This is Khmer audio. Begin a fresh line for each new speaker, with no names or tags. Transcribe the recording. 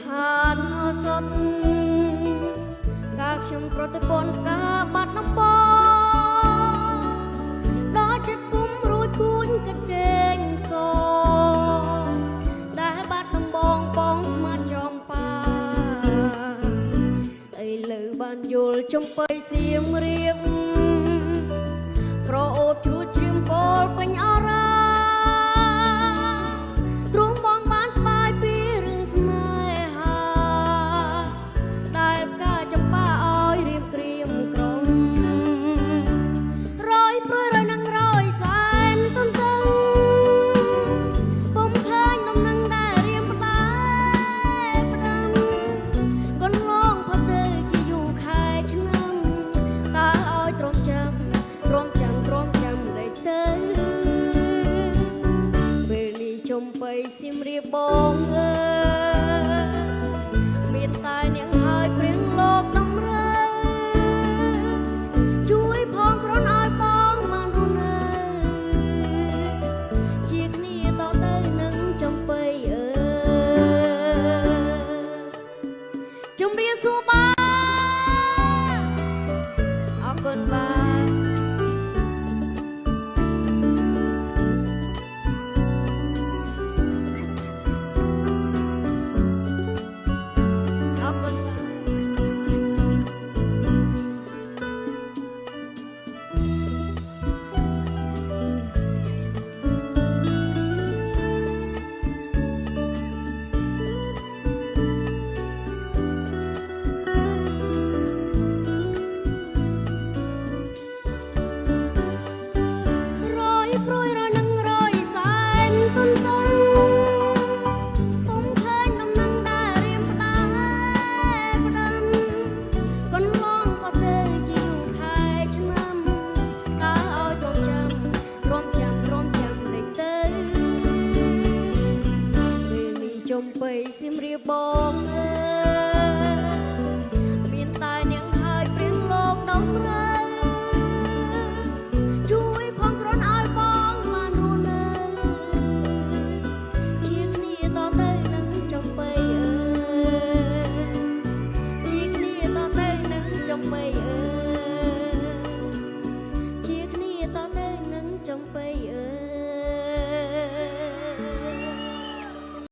ឋានសុទ្ធការខ្ញុំប្រតិបត្តិការបាត់ដំបងដល់ចិត្តគុំរួចគួញកដេងសដែលបាត់ដំបងបងស្មាត់ចំប៉ាឥឡូវបានយល់ចំបៃសៀមរៀបប្រអូបជ្រួតជ្រាមគោលពេញអរ៉ាទ្រង់បងបានស្បាយពីរឿងស្នេហាដែលផ្កាចំប៉ាឲ្យរៀបក្រៀមក្រុមរយព្រួយរយនឹងរយសែនទន្ទឹងពុំឃើញដំណឹងដែលរៀមផ្ដែផ្ដាំកូនឡងផុតទៅជាយូរខែឆ្នាំតើឲ្យទ្រាំចាំលេចទៅពេលនេះចំបៃសៀមរាបបងអើយមានតែនាងហើយព្រៀងលោកតម្រូវជួយផងក្រនឲ្យបងបានរស់នៅជាគ្នាតទៅនឹងចំបៃអើយជំរាបសួរបាទអរគុណបាទចំបៃសៀមរាបបងអើយមានតែនាងហើយព្រៀងលោកដំរើ